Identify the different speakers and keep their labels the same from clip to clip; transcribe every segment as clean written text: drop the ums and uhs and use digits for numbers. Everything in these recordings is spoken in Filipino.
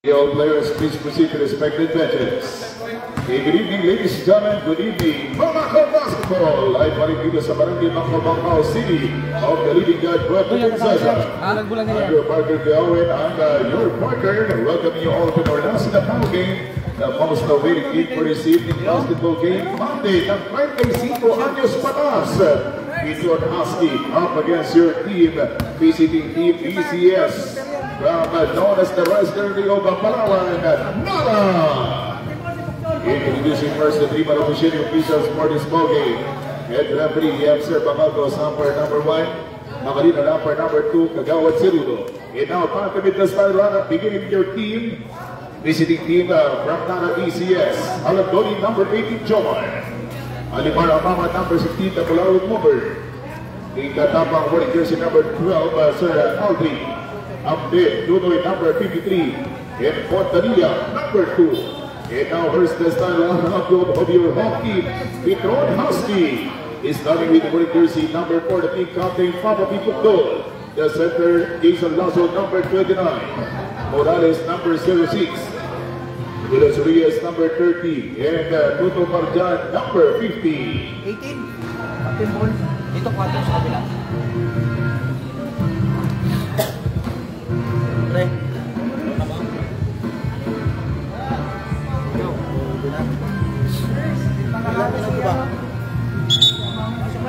Speaker 1: All players, please proceed to respected benches. Okay, good evening, ladies and gentlemen. Good evening. Mamako Basketball. Live paling dito sa Barangay Bangkao City of the leading guy, Brad Gonzaga. Andrew Parker Gawain and your partner. Welcome you all to our last Natal game. The most awaited game for this evening basketball game. Monday, ng 35 anyos patas. Petron Husky up against your team, visiting team ECS. From known as the Western Rio Palawan, Nara. Introducing first the three-man official officials for this ball game. Head referee, Sir Bangagos, umpire number 1. Magalino, umpire number 2, Kagawad Cerudo. And now, Pantamid the style runner, beginning with your team. Visiting team from Nara ECS. Aladoni, number 18, Jomar. Alimar Amama, number 16, Tabularud Mover. Ikatapang wearing jersey number 12, Sir Aldi. Update, Nunoy number 53, and Fontanilla number 2. And now here's the style of your home team, Petron Husky. Is starting with the jersey number 4, the team captain, Papa Piputol. The center, Jason Lasso number 29. Morales number 06. Willis Reyes number 30. And Tuto Marjan number 50.
Speaker 2: 18. Captain Ball. Ito 4 sa kabila.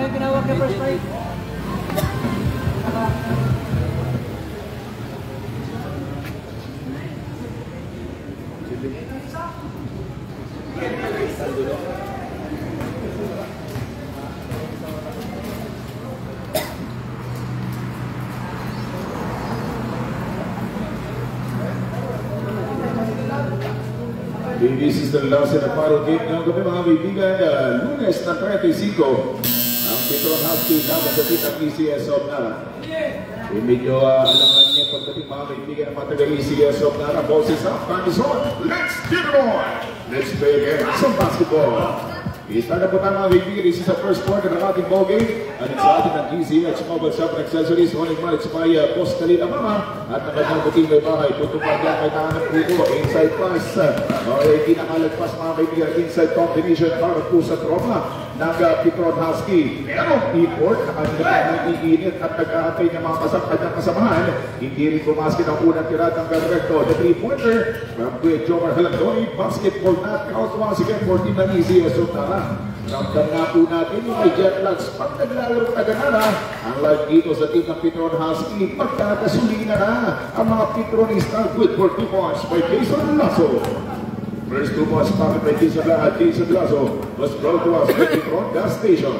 Speaker 2: Siya ginawag na first strike.
Speaker 1: This is the last and the final game ng gabi mga kaibigan. Lunes na 35 ang Petron Husky naman sa titang ECS of Nara. Medyo alangan niya pagdating mga kaibigan ng mga taga-ECS of Nara. Boses up, time is on. Let's get it on! Let's play again some basketball. I-start na po tayo mga kaibigan. This is the first quarter ng ating ball game. At sa atin ng GCH Mobile Shop and Accessories. Only managed by Boss Kalina Mama. At nakanyang buting may bahay. Tutupad yan may tahanap puto. Inside pass. Hindi nakalagpas mga kaibigan. Inside combination para po sa tropa ng Petron Husky. Merong import na kanilang iinit at nag-aatay ng mga kasamahan. Hindi rin pumaskin ang unang tirat ng Garrecto. The three-pointer from Kuya Jomar Halandoni. Basketball knockout once again for team ng ECS of Nara. Ramdam na po natin yung may jet lags pag naglalaro na ganana. Ang live dito sa team ng Petron Husky, magkakasuli na ang mga Petronista. Good for 2 points by Jason Lasso. First 2 points pocket by Jason Lasso was brought to us by Petron Gas Station.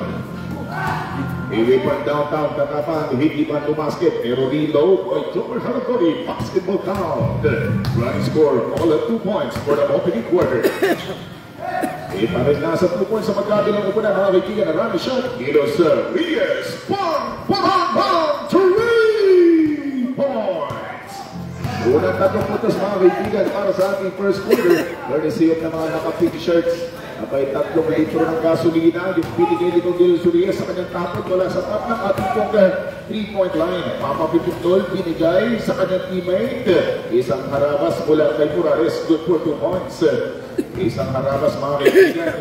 Speaker 1: Ilipan downtown, Tatapan, hindi pa tumasket, pero reload by Jomar Halandoni. Basketball count. Running score, all at 2 points for the opening quarter. Iparin nasa 2 points sa magkabilang upunan mga kaibigan na rami shot. Gilos Reyes, 3 points! Unang 3 puntos mga kaibigan para sa ating first quarter. Courtesy of ng mga naka-pink shirts. Abay 3 litro ng gasolina. Yung binigay nitong Gilos Reyes sa kanyang tapon wala sa top ng ating pong 3-point line. Mapapipintol binigay sa kanyang teammate. Isang harabas mula kay Morales. Good for 2 points. Isang harabas mga kaibigan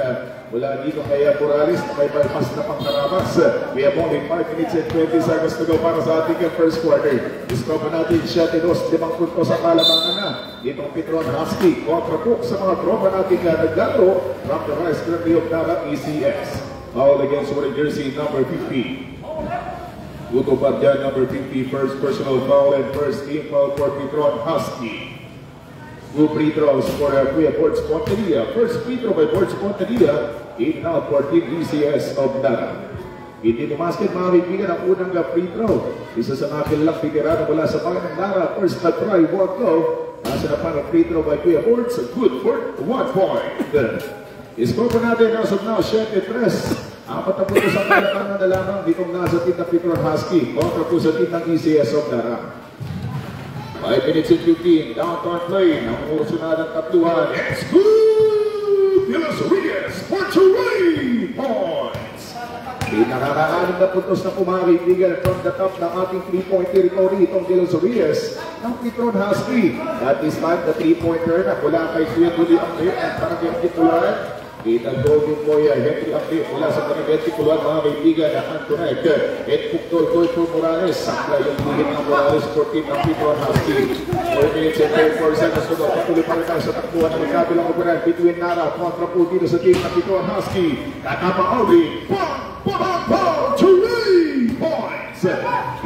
Speaker 1: mula dito kay Morales na may bypass na pang harabas. We have only 5 minutes and 20 seconds to go para sa ating first quarter. Discover natin siya tinos 5 puntos sa kalamangan na. Itong Petron Husky kontra po sa mga tropa natin na naglaro from the Rice Currently of Nara ECS. Foul against wearing jersey number 50. Tuto Padyan number 50, first personal foul and first team foul for Petron Husky. 2 free throws for Kuya Borge Pontanilla. First free throw by Borge Pontanilla. In and out for Team ECS of Nara. Hindi tumasket mga kaibigan ang unang free throw. Isa sa mga kilalang veterano mula sa mga ng Nara. First na try, walk go. Nasa na pa ng free throw by Kuya Borge. Good for 1 point. Iskor po natin as of now, 7-3. 4 na puntos ang kalatangan na lamang ditong nasa team ng Petron Husky. Kontra po sa team ng ECS of Nara. 5 minutes and 15, downtown play. Nangungusunod ang tatluhan. It's good! Gilos Reyes for 3 points. Pinakakaanim na puntos na kumakaibigan from the top ng ating 3-point territory itong De Los Reyes ng Petron Husky. At this time, the 3-pointer na mula kay Kuya Tuli Akde at parang titular. Itagod yung Kuya Henry Akde mula sa parang titular mga kaibigan na Antoinette. At Puktol Koy Morales. Sakla yung higit ng Morales 14 ng Petron Husky. 4 minutes and 34 seconds to go. Patuloy pa rin tayo sa takbuhan ng magkabilang operan between Nara kontra po dito sa team ng Petron Husky. Katapang Audi. 3 points!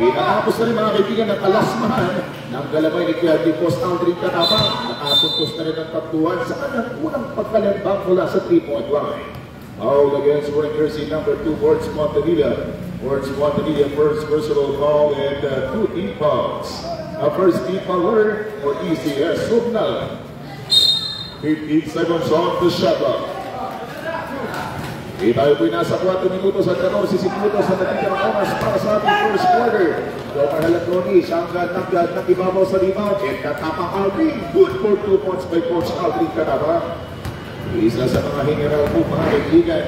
Speaker 1: Pinakapos na rin mga kaibigan ng kalasmahan ng galabay ni Kuya Tipos Aldrin Katapang. Nakapuntos na rin ang takbuhan sa kanyang unang pagkalembang mula sa 3-point line. Foul against wearing jersey number 2, Words Montanilla. Words Montanilla first personal foul and 2 team fouls. First team foul for ECS Subnal. 15 seconds on the shot clock. Tayo po'y nasa 4 minutos at 14 minutos sa natikang oras para sa ating first quarter. Jomar Halatroni, siyang nagdad ng ibabaw sa rebound. And Katapang Aldrin, good for 2 points by Coach Aldrin Katapang. Isa sa mga hiniraw po mga kaibigan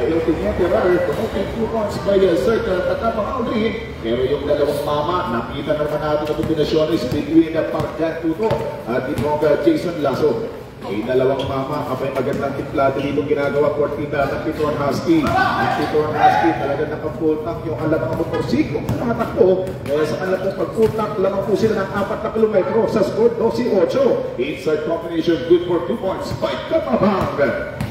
Speaker 1: ay yung tinitirar, promoting 2 points by Circle Katapang Aldrin. Pero yung dalawang mama, nakita naman natin ang kombinasyones between the Parkdan Tuto at itong Jason Lasso. May dalawang mama, kapay magandang tiplado dito ginagawa 14 ng Petron Husky. Ang Petron Husky talaga nakapultak yung alam ng motorsiklo. Nakatakbo, kaya sa alam ng pagpultak, lamang po sila ng 4 na kilometro sa score 12-8. Inside combination, good for 2 points by Katapang.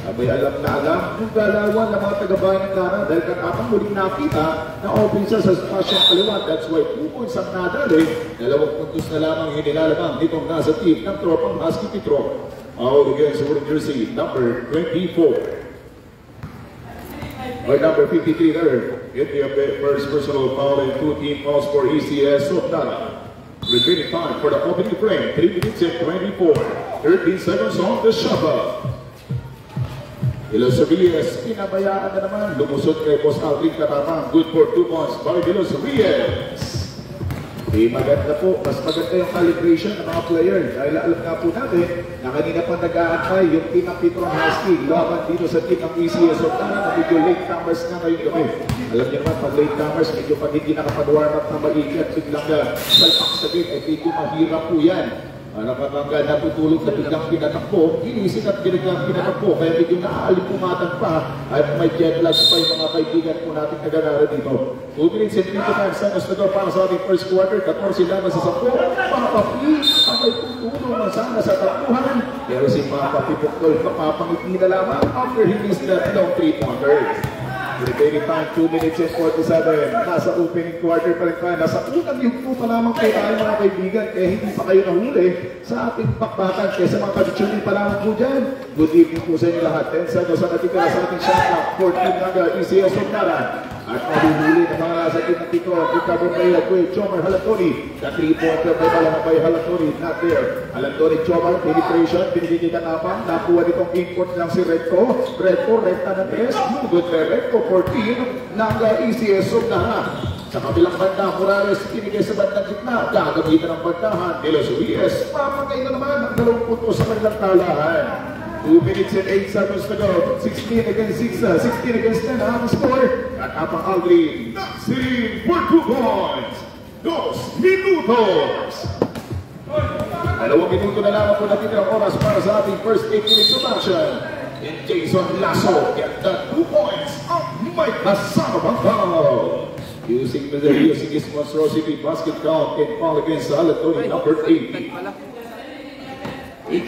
Speaker 1: Abay alam na alam yung galawan ng mga taga-bayan ng Nara dahil Katapang muling nakita na open siya sa spasyong kaliwa. That's why 2 points ang nadali. 2 puntos na lamang yung nilalamang ditong nasa team ng tropang Husky Petron. Out against wearing jersey number 24. Or number 53 there. In the first personal foul and 2 team fouls for ECS Subnal. Remaining time for the opening frame. 3 minutes and 24. 13 seconds on the shot clock. De Los Reyes, pinabayaan na naman. Lumusot kay Boss Aldrin Katapang. Good for 2 points by De Los Reyes. Maganda po, mas maganda yung calibration ng mga player. Dahil alam nga po natin na kanina pa nag-aantay yung team ng Petron Husky laban dito sa team ng ECS Subnal na medyo late comers na ngayong gabi. Alam niyo naman, pag late comers, medyo pag hindi nakapag-warm up na maigi at biglang salpak sa game, ay medyo mahirap po yan. Nakatanggal, natutulog na biglang pinatakbo, inisip at biglang pinatakbo, kaya medyo naaalimumatan pa at may jet lag pa yung mga kaibigan po natin naganara dito. 2 minutes and 25 seconds to go para sa ating first quarter, 14 lang sa 10. Papapi, ang may tutulong na sana sa takbuhan. Pero si Papapi Puktol, mapapangiti na lamang after he missed that long 3-pointers. Remaining time, 2 minutes and 47. Nasa opening quarter pa rin tayo. Nasa unang yugto pa lamang kayo tayo mga kaibigan. Kaya hindi pa kayo nahuli sa ating bakbakan. Kaya sa mga kabitsyonin pa lamang po dyan. Good evening po sa inyo lahat. 10 seconds sa natikala sa ating shot clock. 14 ng ECS Subnal. At mahuhuli ng mga nasa team ng Tito. Dictabon kayo at Kuya Jomar Halatroni. The 3-pointer may pala na by Halatroni. Not there. Halatroni, Jomar, penetration. Pinigil ka napang. Nakuha nitong import lang si Redco. Redco, rekta ng 3. Good na Redco. 14 ng ECS Subnal. Sa kabilang banda, Morales pinigay sa bandang gitna. Gagamitan ng bandahan. De Los Reyes, mamagay na naman ang 2 puntos sa kanilang talahan. 2 minutes and 8 seconds to go. 16 against 6, 16 against 10 ang score. Katapang Aldrin, Naxin for 2 points. 2 minutos. 2 minuto na lamang po natin ang oras para sa ating first 8 minutes of action. And Jason Lasso get the 2 points of Mike Asano. Using his monstrosity basket count and foul against Halatroni number 80.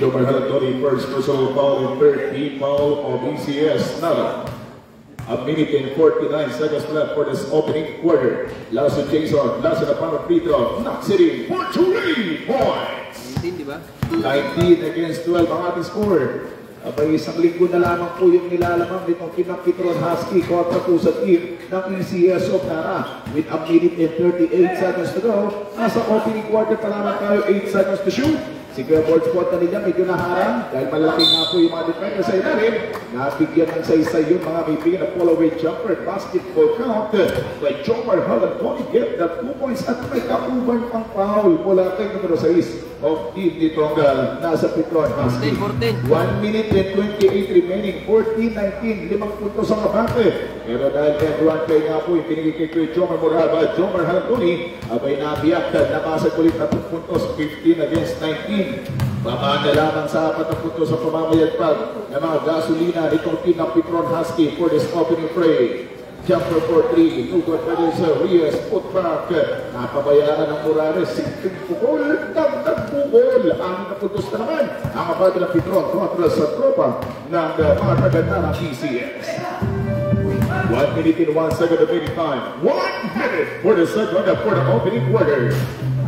Speaker 1: Jomar Halatroni first personal foul and third team foul of ECS Nara. A minute and 49 seconds left for this opening quarter. Lasso Jason, Lasso na pang free throw. Knock City for 3 points.
Speaker 2: 19, di ba?
Speaker 1: 19 against 12 ang ating score. Abay, isang linggo na lamang po yung nilalamang nitong team ng Petron Husky kontra po sa team ng ECS Subnal. With a minute and 38 seconds to go, nasa opening quarter pa lamang tayo, 8 seconds to shoot. Si Kuya Board Sport na nila medyo naharang dahil malaki nga po yung mga defender sa ilalim. Nabigyan ng saysay yung mga kaibigan na follow-away jumper basketball count. By Jomar Halatroni get the 2 points at may kauban pang foul mula kay numero 6. of Team Nitrongal. Nasa Petron Husky.
Speaker 2: 14.
Speaker 1: 1 minute and 28 remaining. 14-19. 5 puntos ang abante. Pero dahil end-one play nga po, ipinigay kay Jomer Moraba, Jomer Halconi, abay nabiyak na nakasag ulit 3 puntos, 15 against 19. Babaan na lamang sa 4 puntos sa pamamayagpag ng mga gasolina nitong Team ng Petron Husky for this opening fray. Jumper for 3, Nugot pa din sa Reyes, putback, napabayaran ng Morales, simpleng pukol, dagdag pukol, ang napuntos na naman, ang abate ng Petron kontra sa tropa ng mga tagad ng PCS. 1 minute and 1 second of waiting time, 1 minute for the second for the opening quarter.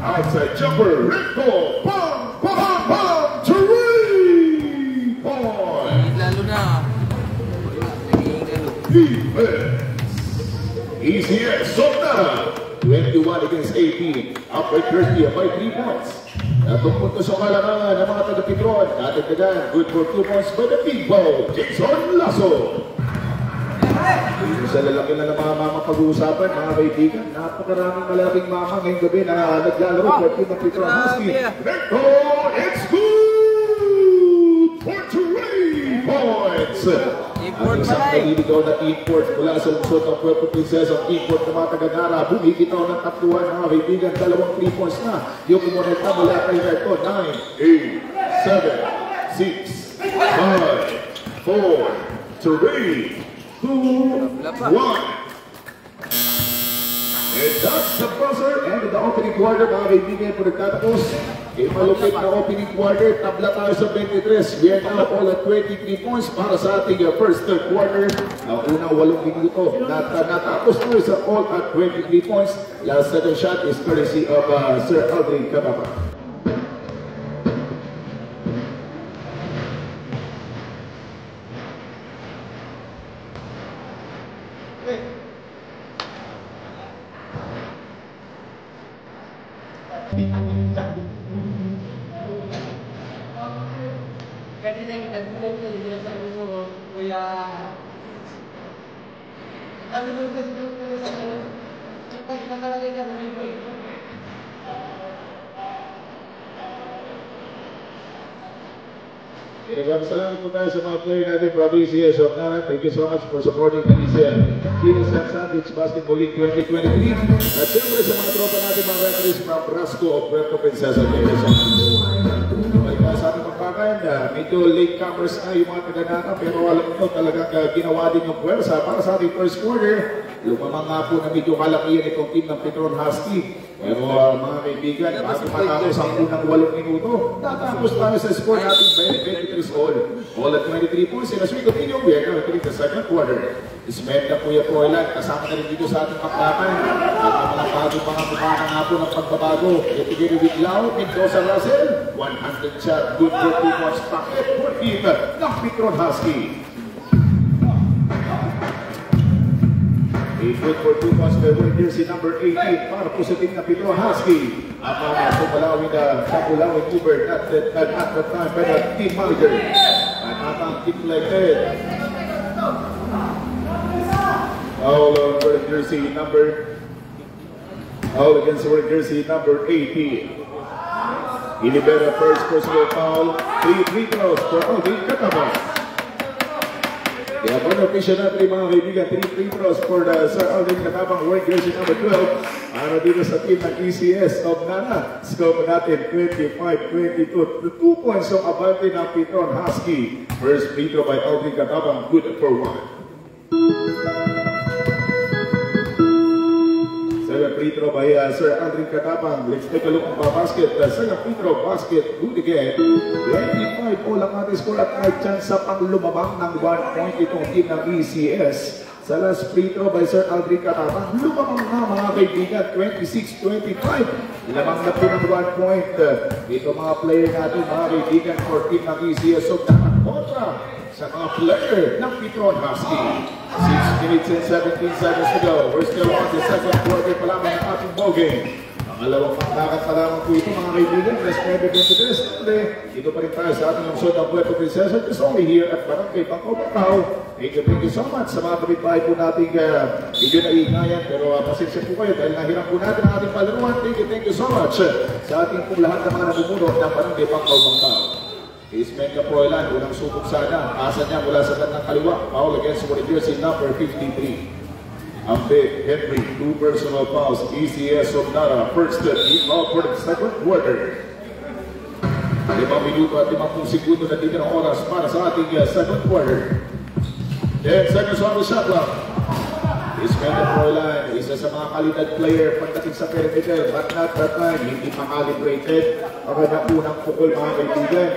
Speaker 1: Outside jumper, Rico, bang, bang, bang, 3 points.
Speaker 2: Lalo na.
Speaker 1: Defense. ECS Sopna, 21 against 18. Up by 30 by 3 points. Natong punto sa kalamangan ng mga taga-Petron. Natagdagan, good for 2 points by the big ball, Jason Lasso. Sa lalaki na ng mga mama pag-uusapan, mga kaibigan, napakaraming malaking mama ngayong gabi na naglalaro for Team ng Petron Husky. Recto, it's good for 3 points. Ang isang naliligaw na import mula sa lungsod ng Puerto Princesa, ang import ng mga taga-Nara, bumibitaw ng taktuan mga kaibigan, 2 3 points na. Yung kumonekta mula kay Recto, 9, 8, 7, 6, 5, 4, 3, 2, 1. And that's the buzzer and the opening quarter, mga kaibigan, po nagtatapos. Malupit na opening quarter, tabla tayo sa 23. We are now all at 23 points para sa ating first quarter. Ang unang 8 minuto, natapos tayo sa all at 23 points. Last second shot is courtesy of Sir Aldrin Cababa. Salamat po tayo sa mga player natin from ECS of Nara. Thank you so much for supporting the Kinis and Sandwich Basketball League 2023. At siyempre sa mga tropa natin, mga referees from Brasco of Puerto Princesa. Sa ating pagpakan, medyo late comers na yung mga taga-Nara, pero alam nyo talagang ginawa din yung puwersa para sa ating first quarter. Lumamang nga po na medyo kalakihan itong team ng Petron Husky. Pero mga kaibigan, bago matapos ang unang 8 minuto, tatapos tayo sa score natin 23 all. All at 23 points. And as we continue, we are now entering the second quarter. Ismed na Kuya Froilan, kasama na rin dito sa ating paklakan. At mga bagong mga kumana nga po ng pagbabago. Ito with Lau, Mendoza Russell, 100 shot, good for 2 points, packet for team ng Petron Husky. A good for 2 points by wearing jersey number 18 para po sa team na Petron Husky. Ang mga Tumalawin na Kapulawin Uber at that time by the team manager. At atang keep like that. All over jersey number all against wearing jersey number 18. Ilibera first personal foul. 3 free throws for Aldrin Cababa. Kaya po na-official natin mga kaibigan, 3 free throws for Sir Aldrin Cababa wearing jersey number 12. Para dito sa team ng ECS of Nara. Score natin 25-22. 2 points ang abante ng Petron Husky. First free throw by Aldrin Cababa, good for 1. Second free throw by Sir Aldrin Cababa. Let's take a look at the basket. Second free throw basket, good again. 25 all ang ating score at may chance sa panglumabang ng 1 point itong team ng ECS. Sa last free throw by Sir Aldrin Cababa, lumamang na mga kaibigan, 26-25. Lamang na po ng 1 point. Ito mga player natin, mga kaibigan, for team ng ECS. So, dapat kontra sa mga player ng Petron Husky. 6 minutes and 17 seconds to go. We're still on the second quarter pa lamang ng ating ball game. Pangalawang pangkakat pa lamang po ito mga kaibigan. Plus 9:23. Dito pa rin tayo sa ating lungsod ng Puerto Princesa. It's only here at Barangay Pangkaw. Thank you so much sa mga kapitbahay po nating medyo naiingayan. Pero pasensya po kayo dahil nahiram po natin ang ating palaruan. Thank you so much sa ating pong lahat ng mga namumuno ng Barangay Pangkaw. Ismenga Froilan, unang subok sana. Asa niya mula sa kandang kaliwa. Foul against Warrior jersey number 53. Ambe Henry, 2 personal fouls. ECS of Nara, first foul for the second quarter. 5 minuto at 50 segundo na dito ng oras para sa ating second quarter. 10 seconds on the shot clock. Ismenga Froilan, isa sa mga kalidad player pagdating sa perimeter, but not that time, hindi pa calibrated. Ang unang pukol mga kaibigan.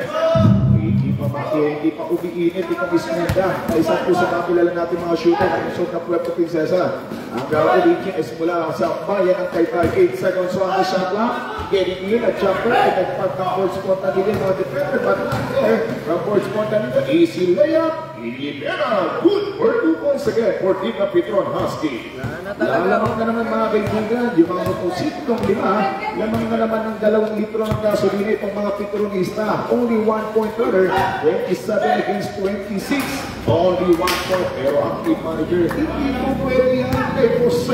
Speaker 1: Hindi pa umiinit itong Ismenda. Isa po sa kakilala natin mga shooter ng lungsod ng Puerto Princesa. Ang origin is mula sa bayan ng Taytay. 8 seconds on the shot clock. Getting in a jumper. Nagpag ng board spot na din mga defender. But not there. From board spot na din. Easy layup. Ibera. Good for 2 points again for Team Petron Husky. Lalamang na naman mga kaibigan. Yung mga mopositong 5. Lamang na naman ng 2 litro ng gasolina itong mga Petronista. Only 1 point order. 27 against 26. Only 1 point. Pero ang team manager, hindi po pwede yan. Tapos,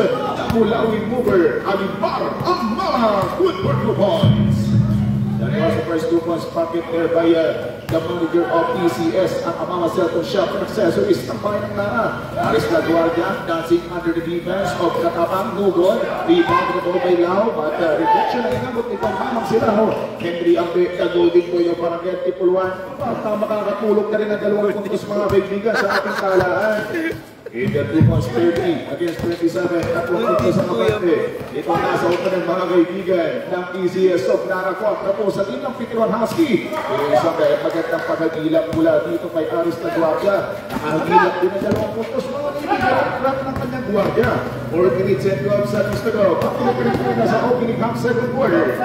Speaker 1: mulawin mover, Alimar, ang mga good for 2 points. That was the first 2 points pocket there by the manager of ECS. Ang amama cellphone shop and accessories ng bayan ng Nara. Aris La Guardia, dancing under the defense of Katabang Nugol. Rebound na po by Lau, but rejection na inabot nitong mamang sila. Henry Ambe, the golden boy of Barangay Tipuluan. Makakatulog na rin ang 2 puntos mga kaibigan sa ating talaan. In the 2 points 30 against 27, tatlong puntos sa kapante. Ito nasa upan ng mga kaibigan ng ECS of Narakwat na po sa team ng Petron Husky. Pero isang magandang paghagilap mula dito kay Aris La Guardia. Nakahagilap din ang 2 puntos mga kaibigan. Crack ng kanyang Guardia. 4 minutes and 12 seconds to go. Pagkilipinig na sa opening half second quarter.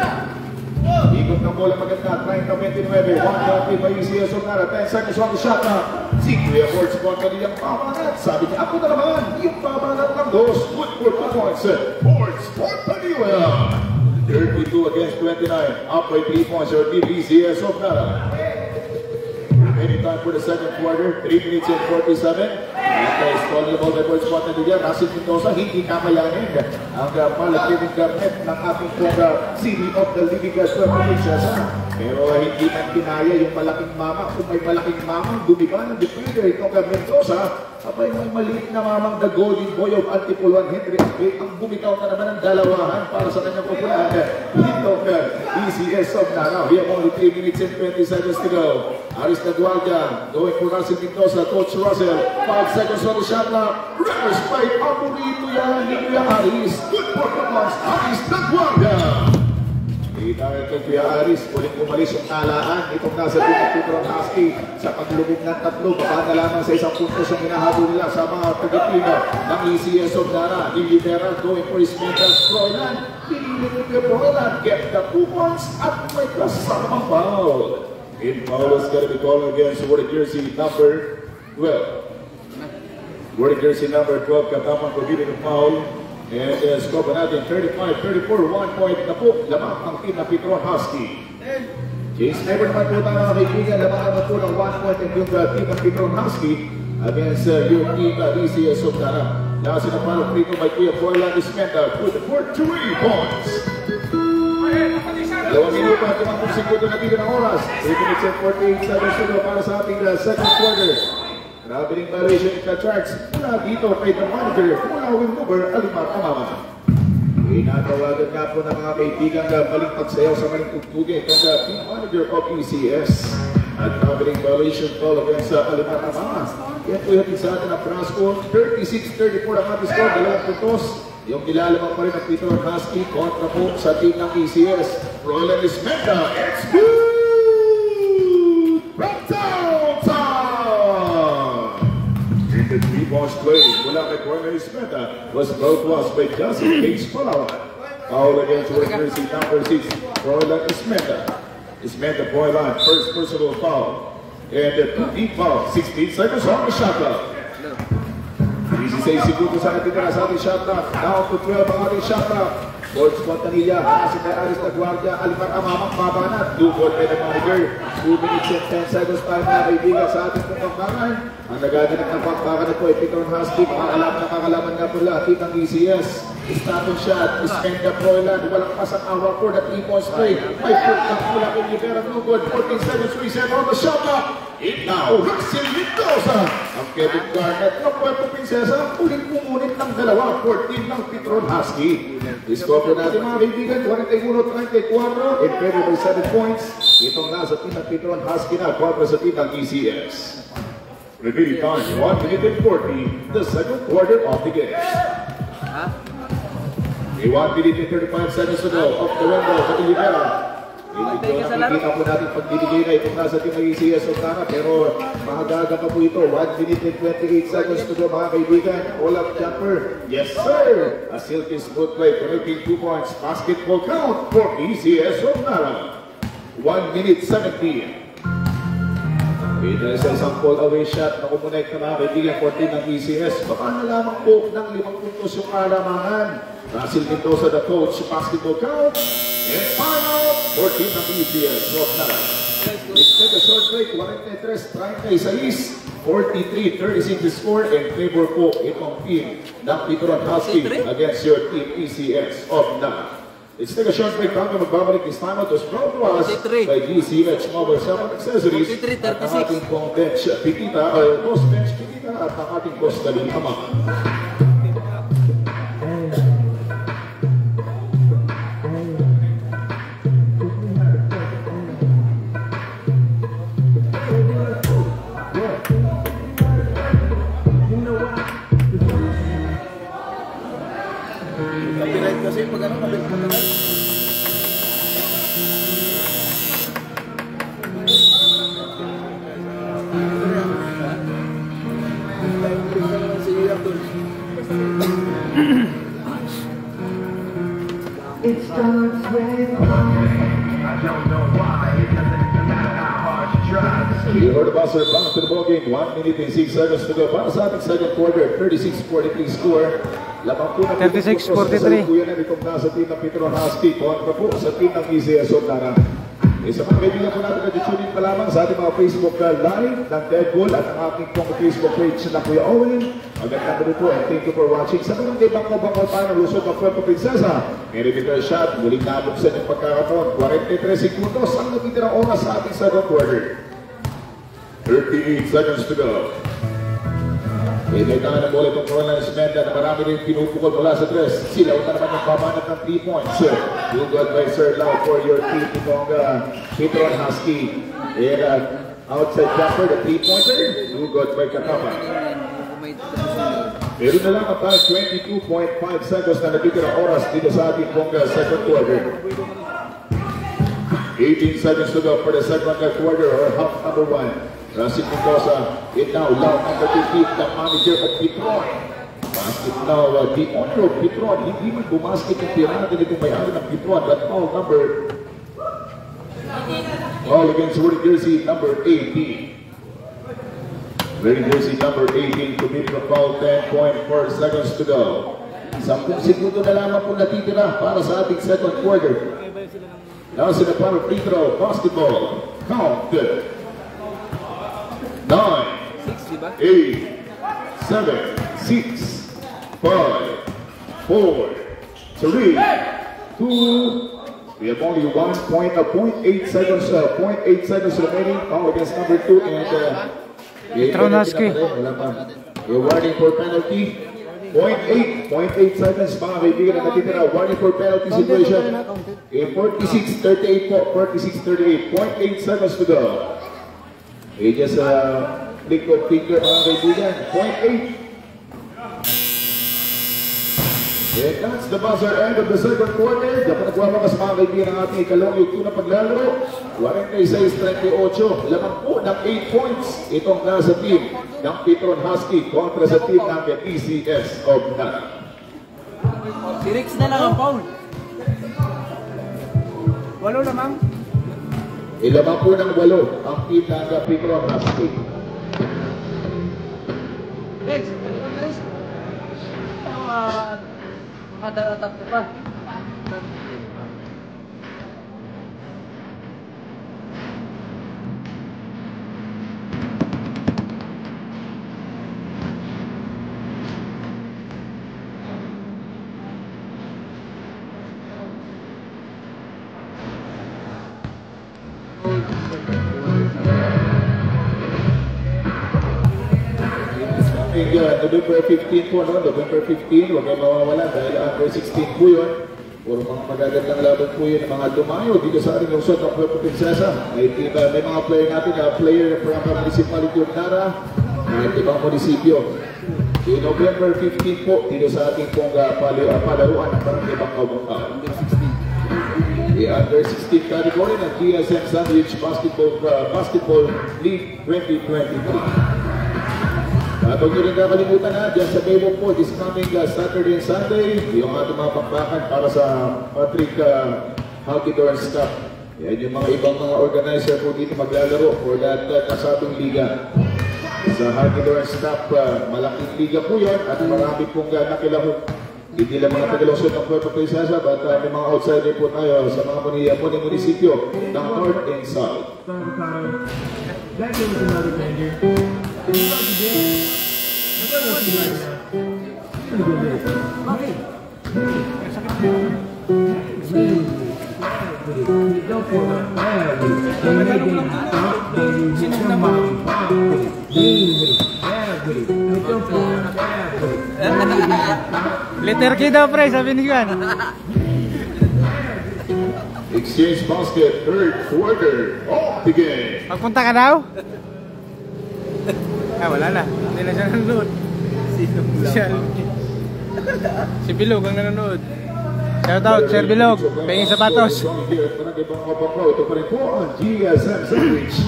Speaker 1: Ikot ng bola maganda, 9-29, 1-3 by ECS of Nara, 10 seconds on the shot na. Si Kuya Ford spot na niyang pamanat. Sabi niya, ako na naman, yung pamanat ng 2. Good for 2 points. Ford spot na niya. 32 against 29, up by 3 points or ECS of Nara. Remaining time for the second quarter, 3 minutes and 47. Okay, stolen the ball by Ford spot na niya. Rasid Mendoza, hindi kamayanin ang malagiming garnet ng ating City of the Living Gas Provinces. Pero hindi man kinaya yung malaking mama. Kung may malaking mamang dumiba ng defender itong Mendoza, abay may maliit na mamang the golden boy of Antipuluan, Henry Ambe, ang bumitaw na naman ng dalawahan para sa kanyang popular. Itong ECS of Nara. We have only 3 minutes and 20 seconds to go. Aris La Guardia going for Russell Mendoza, Coach Russell. 5 seconds on the shot clock. Reverse by Aburito yan, ni Kuya Aris. Good for the points, Aris La Guardia. Kita ito Kuya Aris, ulit umalis yung talaan. Itong nasa dito Petron Husky sa paglubog ng 3. Baba na lamang sa 1 puntos ang hinahabol nila sa mga tagatina ng ECS of Nara. Ibera going for his mental Froilan. Pinilit ni Froilan, get the 2 points at may kasamang foul. In foul is going to be called against Warrior jersey number 12. Warrior jersey number 12, katamang pagili ng foul. And score pa natin 35-34, 1 point na po. Lamang ang team na Petron Husky. James Never naman po tayo mga kaibigan. Lamang naman po ng 1 point ang yung team ng Petron Husky against yung team na ECS of Nara. Nasa na parang prito by Kuya Froilan Ismenda for 3 points. 2 minuto at 50 segundo na dito ng oras. 3 minutes and 48 seconds to go para sa ating second quarter. Grabe rin violation sa charts. Mula dito kay the manager, mulawin mover, Alimar Amama. Inatawagan nga po ng mga kaibigan na maling pagsayaw sa maling tugtugin itong team manager of ECS. At grabe rin violation call against Alimar Amama. Yan po yung sa atin ang Frasco. 36-34 ang ating score, 2 puntos. Yung nilalamang pa rin ang Petron Husky kontra po sa team ng ECS. Roland Ismenda, it's good! From downtown! In the 3 points play, mula kay Roland Ismenda was brought to us by Justin Case Palawan. Foul against Warrior jersey number 6, Roland Ismenda. Ismenda point line, first personal foul. And the 2 deep foul, 16 seconds on the shot clock. 16 segundo sa ating shot clock. Down to 12 ang ating shot clock. Gold Spontanilla, si Aris na Guardia, Alvar Amamang Babanat, 2 gold medal manager, 2 minutes and 10 seconds tayo mga kaibigan sa ating pagkakaroon. Ang nagaganap ng pagkakaroon po ay Petron Husky, nakakalaman nga pala, kitang ECS, Statong shot, spend the Froilan, walang pasang awa for the 3-point straight. May pagkak mula kay Rivera, 2 gold, 14 seconds, reset on the shot clock. It now, Russell Mendoza. Ang Kevin Garnett ng Puerto Princesa, uling pumunit ng 2, 14 ng Petron Husky. Discover natin mga kaibigan, 41-34, in favor by 7 points. Itong nasa team ng Petron Husky na, 4 sa team ng ECS. Reveal time, 1 minute and 40, the second quarter of the game. A 1 minute and 35 seconds to go, off the window, sa Rivera. Nakikita po natin pagbibigay na itong nasa team ng ECS of Tana, pero mahagaga pa po ito. 1 minute and 28 seconds to go mga kaibigan. All-up jumper. Yes sir! A silky smooth play, connecting 2 points. Basketball count for ECS of Tana. 1 minute 17. Ito sa isang fall away shot na kumonect na mga kaibigan 14 ng ECS. Baka na lamang po ng 5 puntos yung alamangan. Russell Mendoza, the coach, basketball count. And final, 14 ng ECS. Let's take a short break. 43-36, 43-36 the score. And favor po itong team ng Petron Husky against your team ECS of Nara. Let's take a short break. Kami magbabalik this time out was brought to us by GCH Mobile Shop Accessories at ang ating pong bench Pitita, post bench Pitita at ang ating post Daling Ama.
Speaker 2: Copyright kasi pag ano, mabit mo naman.
Speaker 3: It starts with I don't know why, it doesn't matter how hard you try.
Speaker 1: You heard the buzzer, back to the ball game, 1 minute and 6 seconds to go. Para sa ating second quarter, 36-43 score. Lamang po na
Speaker 4: 36-43.
Speaker 1: Kuya na itong nasa team ng Petron Husky kontra po sa team ng ECS of Nara. Isa mga kaibigan po natin na-tune in pa lamang sa ating mga Facebook live ng Deadpool at ang ating pong Facebook page na Kuya Owen. Magandang gabi po and thank you for watching. Sa mga bangko-bangko tayo ng Luzon ng Puerto Princesa. May repeater shot, muling nabuksan yung pagkakataon. 43 segundos ang natitirang oras sa ating second quarter. 38 seconds to go. May tayo na bola itong Caroline Smenda na marami rin pinupukol mula sa 3. Silaw na naman yung pamanat ng 3 points. Good by Sir Lau for your team itong Petron Husky. And outside jumper, the 3-pointer. Good by Katama. Meron na lang ang tayo 22.5 seconds na natitirang oras dito sa ating pong second quarter. 18 seconds to go for the second quarter or half number 1. Russell Mendoza, it now loud number 15, the manager of Petron. Basket now, the owner of Petron, hindi man bumasket yung pirata nitong may-ari ng Petron, but all number, all against wearing jersey number 18. Wearing jersey number 18 to beat the foul, 10.4 seconds to go. 10 segundo na lamang po natitira para sa ating second quarter. Now sila para free throw, basketball, count good. 9, 8, 7, 6, 5, 4, 3, 2. We have only 0.8 seconds remaining. Foul against number 2 and
Speaker 4: Petron Husky.
Speaker 1: We're warning for penalty. 0.8 seconds mga kaibigan na natitira. Warning for penalty situation. 46-38 po. 46-38. 0.8 seconds to go. Just flick of finger mga kaibigan. 0.8. And that's the buzzer end of the second quarter. Dapat nagwawakas mga kaibigan ang ating ikalawang yung tunang paglalaro. 46-38. Lamang po ng 8 points. Itong nasa team ng Petron Husky kontra sa team ng ECS of Nara.
Speaker 2: Si Rix na lang ang foul. 8 lamang.
Speaker 1: Lamang po ng 8 ang team ng Petron Husky.
Speaker 2: Rix! Rix! Makadaratak pa.
Speaker 1: November 15 po, no? November 15, huwag kayo mawawala dahil under 16 po yun. Puro mga magagandang laban po yun, mga lumayo dito sa ating lungsod ng Puerto Princesa. May mga player natin, player from the Municipality of Nara, ng ibang munisipyo. In November 15 po, dito sa ating pong palaruan ng barangay Bangkaw. The under 16 category ng GSM Sandwich Basketball League 2023. At huwag nyo rin kakalimutan na dyan sa Baywalk po this coming Saturday and Sunday, yung ating mga pakbakan para sa Patrick Halkidorn's Cup. Yan yung mga ibang mga organizer po dito maglalaro for that sa ating liga. Sa Halkidorn's Cup, malaking liga po yan at marami pong nakilahok. Hindi lang mga Tagalungsod ng Puerto Princesa, but may mga outsider po tayo sa mga munisipyo ng North and South.
Speaker 3: That game was another banger.
Speaker 4: Letter K daw pre, sabi ni Juan.
Speaker 1: Exchange basket, third quarter of the game.
Speaker 4: Pagpunta ka daw? Wala na. Hindi na siya nanonood. Si Bilog ang nanonood. Shout out, Sir Bilog. Pahingin sapatos.
Speaker 1: Ito pa rin po ang GSM Sandwich.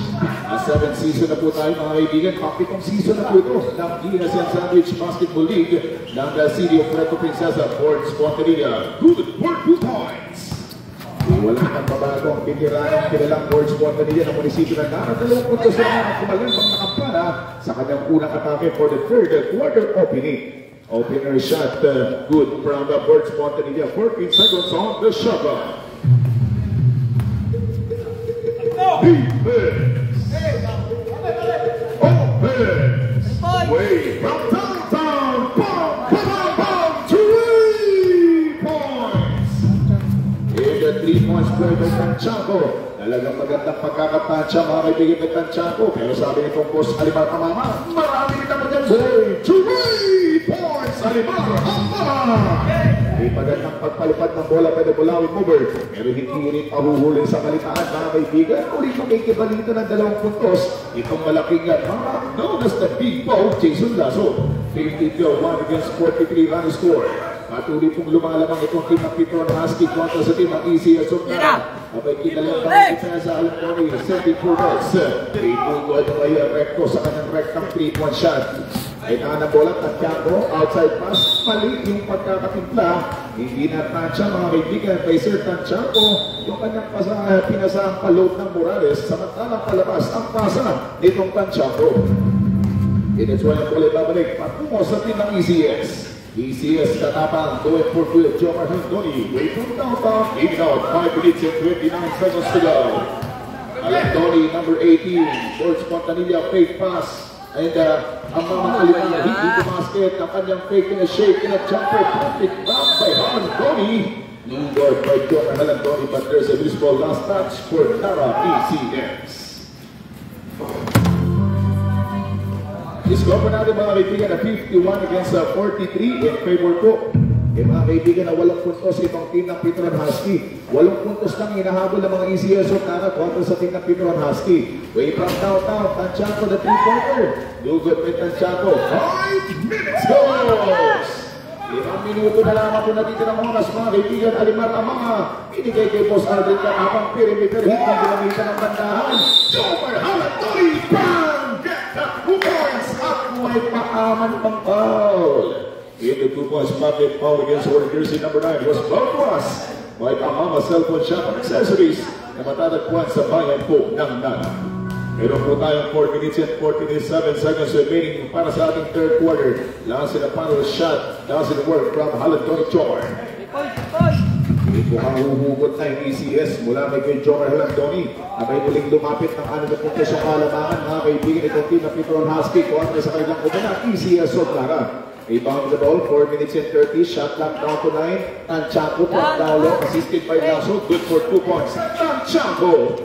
Speaker 1: 7th season na po tayo mga kaibigan. 8th season na po ito ng GSM Sandwich Basketball League ng City of Puerto Princesa, Port Spontanilla. Good work, 2 points. Wala nang babago ang piniraan ng kilalang Port Spontanilla ng munisipyo ng Nara. 2 puntos na mga kumalambang nakampana sa kanyang unang atake for the third quarter opening. Opener shot, good from the Port Spontanilla. 14 seconds on the shot clock. Defense. Offense. Way from downtown. Bam, 3 points. In the 3 points play by Tanchaco. Talagang magandang pagkakatansya mga kaibigan ng Tanchaco. Pero sabi nitong boss Alimar Amama, marami rin naman yan. 3 points, Alimar Amama. May magandang pagpalipad ng bola by the Bulawin Mover. Pero hindi rin pahuhuli sa kalitaan mga kaibigan. Ulit makikibalito ng 2 puntos. Itong malaking yan, known as the Big Bow, Jason Lasso. 52-1 against 43 run score. Patuloy pong lumalamang itong team ng Petron Husky kontra sa team ng ECS of Nara. Abay kinalang ang depensa alam ko ni Seti Purves. 3-2 ay recto sa kanyang rectang 3-point shot. Ay na bola, Tanchaco, outside pass, mali yung pagkakatimpla. Hindi na tansya mga kaibigan kay Sir Tanchaco. Yung kanyang pinasahang palot ng Morales, samantalang palabas ang pasa nitong Tanchaco. It's why ang bola babalik patungo sa team ng ECS. ECS katapang, going for good, Jomar Hantoni, way from downtown, in out, 5 minutes and 29 seconds to go. Hantoni, number 18, Port Spontanilla, fake pass, and ang mga Alimar, hindi basket, ang kanyang fake in a shake, in a jumper, perfect round by Hantoni. New guard by Jomar Hantoni, but there's a baseball last touch for Nara ECS. Discover natin mga kaibigan na 51 against 43 in favor po. Mga kaibigan na 8 puntos itong team ng Petron Husky. 8 puntos lang hinahabol ng mga ECS of Nara kontra sa team ng Petron Husky. Way from downtown, Tanchaco the 3-pointer. Lugod with Tanchaco. 5 minutes goes! 5 minuto na lamang po natin ng oras mga kaibigan. Alimar ang mga binigay kay Boss Aldrin ka habang perimeter. Hindi ginamitan ng bandahan. Jomar Hantoni, bang! Get that 2 points! At may paaman pang foul. In the 2 points pocket foul against Warren Jersey number 9 was foul to us by Amama cellphone shop and accessories na matatagpuan sa bayan po ng Nara. Meron po tayong 4 minutes and 47 seconds remaining para sa ating third quarter. Last in a panel shot, doesn't work from Hantoni Jomar. Mukhang huhugot na yung ECS mula kay Joker Halandoni. Abay muling lumapit ng 6 puntos yung kalamangan, mga kaibigan itong team na Petron Husky. Kontra sa kanilang kumuna, ECS Sognara. Rebound the ball, 4 minutes and 30, shot clock down to 9. Tanchaco, pop down low, assisted by Lasso, good for 2 points. Tanchaco!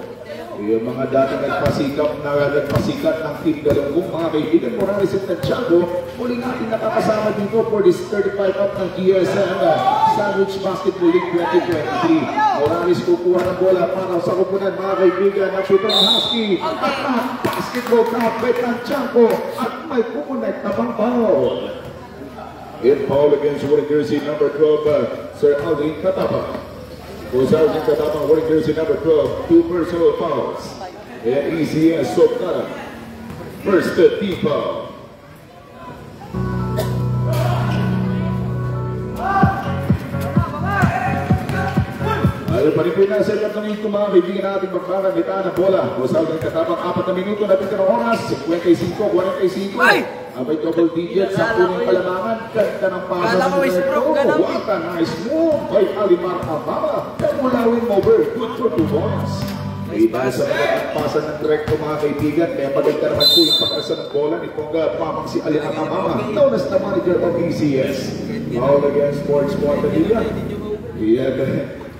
Speaker 1: Yung mga dating nagpasikat ng Team Galunggong, mga kaibigan, Morales at Tanchaco, muli natin nakakasama dito for this 35 up ng GSM Sandwich Basketball League 2023. Morales kukuha ng bola para sa kupunan, mga kaibigan, ng Petron Husky. At basketball top by Tanchaco at may kukunet na pang foul. In foul against wearing jersey number 12, Sir Aldrin Katapa. For Sergeant Katapa wearing jersey number 12, 2 personal fouls. And ECS Sognara. First team foul. Ayaw pa rin po na sa ikat ng ito, mga kaibigan natin magpapagita ng bola. For Sergeant Katapa, 4 na minuto, natin ng oras, 55-45. Abay double digit sa punong kalamangan. Ganda ng pasa ng Roberto. What a nice move by Alimar Amama. Mulawin over. Good for 2 points. May dahil sa mga pasa ng direkto, mga kaibigan, kaya maganda naman po yung pagkasa ng bola ni Ponga Pamang si Alimar Amama, known as the manager of ECS. Foul against Sports Guadalajara.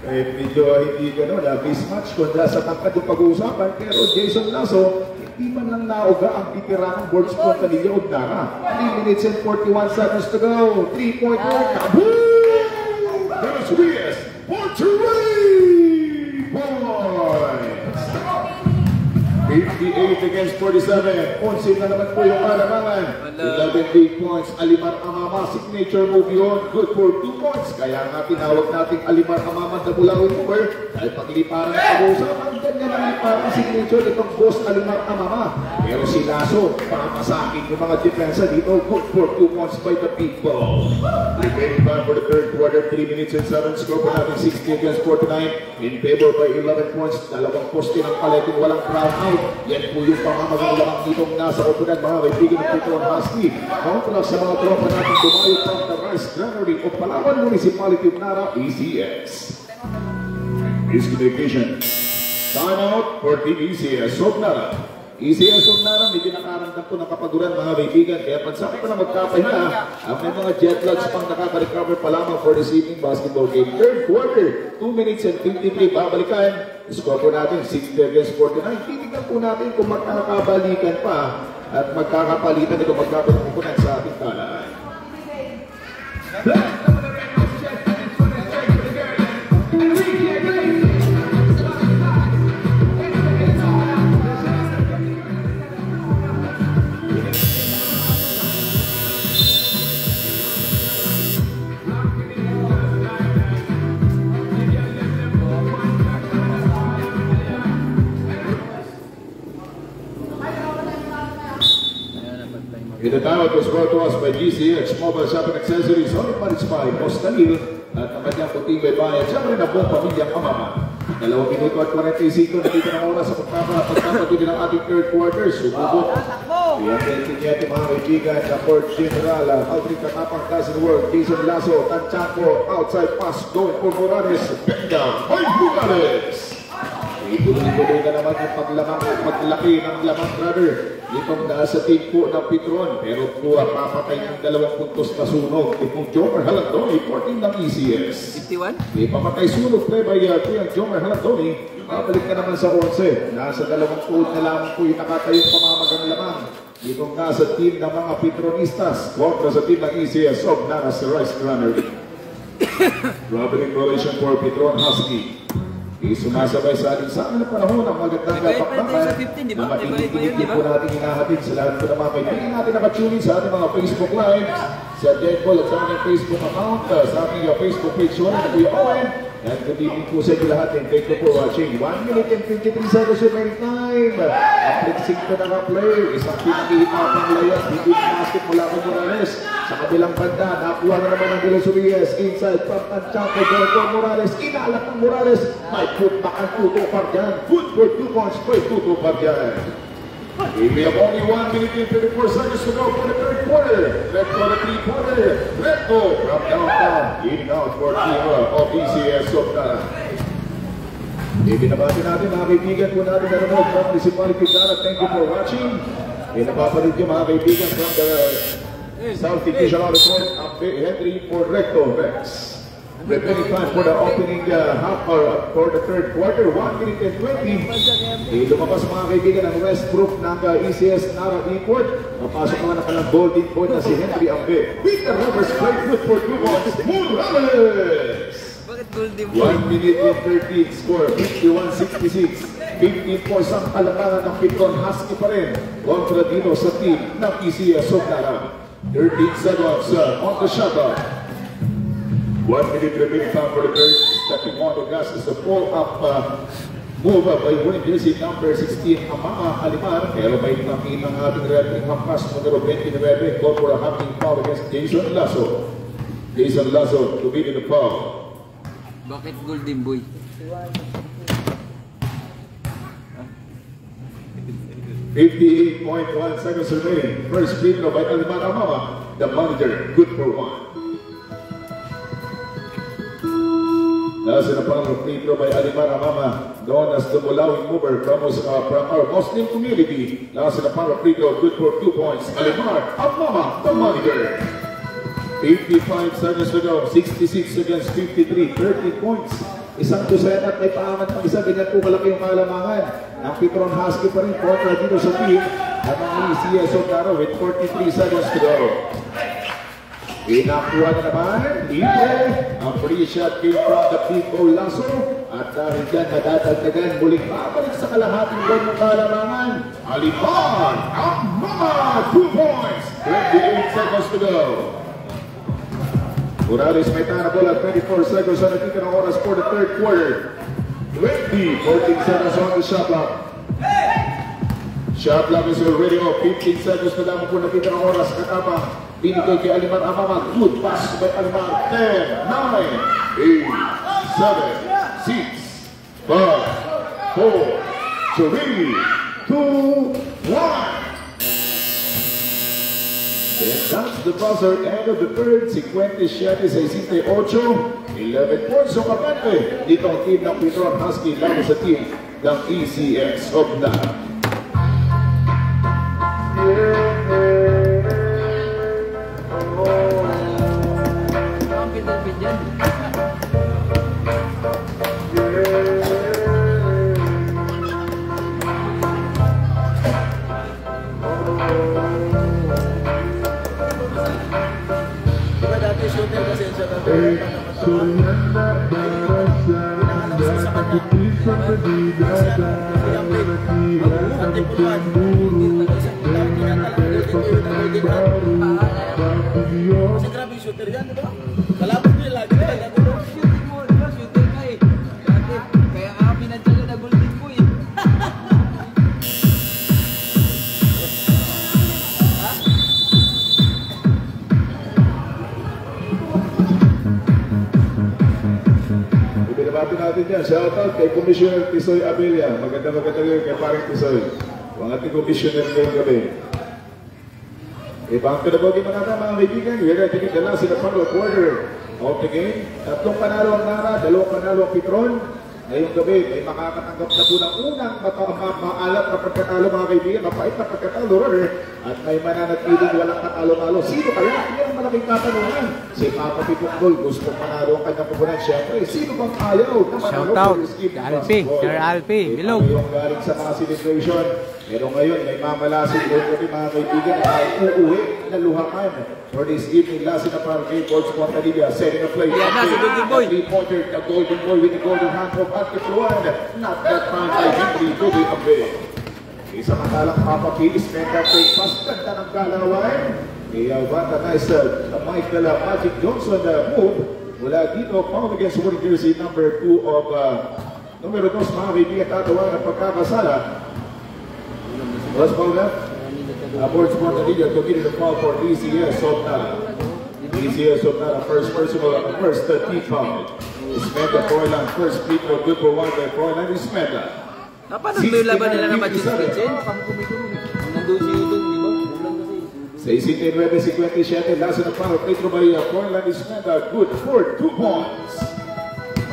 Speaker 1: Medyo hindi gano'n na mismatch kung sa tangkad yung pag-uusapan, pero Jason Lasso, hindi man lang nauga ang titiranong board spot na Lilla Ugnara. 3 minutes and 41 seconds to go. 3-point work. Kaboom! Dennis Reyes for 3 points. 58 against 47. 11 na naman po yung kalamangan. 11 big points. Alimar Amama, signature move yun. Good for 2 points. Kaya nga tinawag natin Alimar Amama na Bulawin over. Dahil pagliparan ng pag-uusapan, ganyan ang liparan signature itong boss Alimar Amama. Pero si Lasso, pamasakin yung mga depensa dito. Good for 2 points by the people. Remaining time for the third quarter, 3 minutes and 7. Score po natin 60 against 49. In favor by 11 points. Dalawang poste ng paleting walang crowd out. Yan po yung pamamagang lamang ditong nasa opunan, mga kaibigan ng Petron Husky. Kontra sa mga tropa natin tumayo from the Rice Granary o Palawan Municipality of Nara, ECS. Miscommunication. Time out for Team ECS Sognara. ECS Sognara, medyo nakaramdam po ng kapaguran, mga kaibigan. Kaya pansakit pa na magkapahinga, ang may mga jet lags pang nakaka-recover pa lamang for this evening basketball game. Third quarter, 2 minutes and 53, babalikan. Score po natin 60 against 49. Titignan po natin kung magkakabalikan pa at magkakapalitan ito magkakapunan sa ating talaan. In the time, it was brought to us by GCH Mobile Shopping Accessories, Only Managed by Boss Khalil at ang kanyang puting may bayan. Siyempre na buong pamilyang Amama. 2 minuto at 45 na dito ng oras sa pagpapatuloy ng ating third quarter. Sumubok. I-attention niya ito, mga kaibigan, na Port General, Aldrin Katapang Cousin World, Jason Lasso, Tanchaco, outside pass, going for Morales, Benga, by Morales. Ituloy-tuloy na naman yung paglamang at paglaki ng lamang, brother. Itong nasa team po ng Petron, pero po papatay ng 2 puntos na sunog. Itong Joker Halandoni, 14 ng ECS.
Speaker 2: 51?
Speaker 1: Papatay sunog play by ang Joker Halandoni. Babalik na naman sa 11. Nasa 2 tuod na lamang po yung nakatayong pamamagang lamang. Itong nasa team ng mga Petronistas, kontra sa team ng ECS of Nara sa Rice Granary. Robbery coalition for Petron Husky. Sumasabay sa ating sa amin na panahon ng magandang kapakbakan na matinitigit po natin hinahatid sa lahat po ng mga kaibigan natin nakatunin sa ating mga Facebook Live, sa Deadpool at sa ating Facebook account, sa ating Facebook page na Kuya Owen. And good evening po sa inyo lahat and thank you for watching. 1 minute and 53 seconds remaining time. Flexing to naka-play. Isang pinakihipapang layas. Hindi basket mula kay Morales. Sa kabilang banda, nakuha na naman ang Dennis Reyes. Inside from Tanchaco, Delco Morales. Inalak ng Morales. May putback ang tutupar dyan. Good for 2 points. May tutupar dyan. We have only 1 minute and 34 seconds to go for the third quarter. Let's go to three-quarter. Let's go from downtown. Leading out for team of ECS Sobnara. Ibinabati natin mga kaibigan po natin na naman from Municipality Dara. Thank you for watching. Inapapalit nyo mga kaibigan from the South Division Auditorium of Henry for Recto Rex. Preparing time for the opening half for the third quarter, 1 minute and 20. Lumabas mga kaibigan ang Westbrook ng ECS Nara Import. Napasok naman ang kalang golden point na si Henry Ambe. Peter Rivers played good for 2 points. Morales! 1 minute and 13 score, 51-66. 15 points ang kalanganan ng Petron Husky pa rin. Kontra dito sa team ng ECS Sobnara. 13 seconds on the shot clock. 1 minute remaining time for the third. Stepping on the gas is a pull-up move by winning jersey number 16, Amama Alimar. Pero may nakita ng ating referee hampas numero 29. Call for a happening foul against Jason Lasso. Jason Lasso to be in the foul.
Speaker 2: Bakit Golden Boy?
Speaker 1: 58.1 seconds remaining. First free throw by Alimar Amama. The manager, good for 1. Nasa na pang free throw by Alimar Amama, known as the Mulawin mover from our Muslim community. Nasa na pang free throw, good for 2 points. Alimar Amama, the manager. 55 seconds to go, 66 against 53, 30 points. Isang dosena at may paangat ng isa, ganyan po kalaki yung kalamangan. Ang Petron Husky pa rin, kontra dito sa team. At ang ECS Sobnara with 43 seconds to go. Inakuha na naman, libre. Ang free shot came from the Pico Lasso. At dahil dyan, nadadagdagan, muling babalik sa kalahating gol ng kalamangan. Alimar Amama, 2 points, 28 seconds to go. Morales may tanabol at 24 seconds na nakita ng oras for the third quarter. 14 seconds on the shot clock. Shot clock is already off. 15 seconds na lamang po nakita ng oras. Katama, binigay kay Alimar Amama. Good pass by Alimar. 10, 9, 8, 7, 6, 5, 4, 3, 2, 1. And that's the buzzer end of the third. 57-68. 11 points ang kapante. Dito ang team ng Petron Husky laban sa team ng ECS Sobnara.
Speaker 2: Ang pinalpin dyan.
Speaker 5: Kasi grabe yung shooter yan, diba? Kalabot nyo lagi na nagulong.
Speaker 2: Shooting mo, diba? Shooter ka eh. Dati, kaya nga pinadyagan na Golden Boy.
Speaker 1: Ibinabati natin yan. Shoutout kay Commissioner Tisoy Abilia. Maganda ngayon kay paring Tisoy. Ang ating Commissioner ngayong gabi. Ibang pinabagi mga mga kaibigan, we're ready to the last in the final quarter of the game. 3 panalo ang Nara, 2 panalo ang Petron. Ngayong gabi, may makakatanggap na po ng unang maalat na pagkatalo mga kaibigan, mapait na pagkatalo, at may mananatiling walang katalo-talo. Sino kaya? Yan ang malaking katanungan. Si Papa Pipong gusto manalo ang kanyang kupunan. Siyempre, sino bang ayaw na manalo?
Speaker 4: Shoutout, Alpi, Sir Alpi, Bilog.
Speaker 1: Yung galing sa mga celebration. Pero ngayon, may mamalasin doon kami mga kaibigan na uuwi na luhakan for this evening. Last in the park, Sports Quantanilla, setting a play.
Speaker 2: Yan na, si Golden Boy.
Speaker 1: 3-pointer, the Golden Boy with the golden hand of Antipuan. Not that time by Henry Duby Ambe. Isang matalang Papa P. Spend that take pass. Ganda ng galawan. Vanta Nice, Michael Magic Johnson move. Mula dito, foul against winning jersey number 2 of numero 2 mga kaibigan tatawa ng pagkakasala. First foul left. Sports Quantanilla to get the foul for ECS Sobnara. ECS Sobnara, first personal, first team foul. Ismenda Froilan, first free throw, good for 1 by Froilan Ismenda.
Speaker 2: Paano may laban nila na Magic Kitchen?
Speaker 1: 69-57, lasa na para Pedro Maria, Corlan Ismenda, good for 2 points.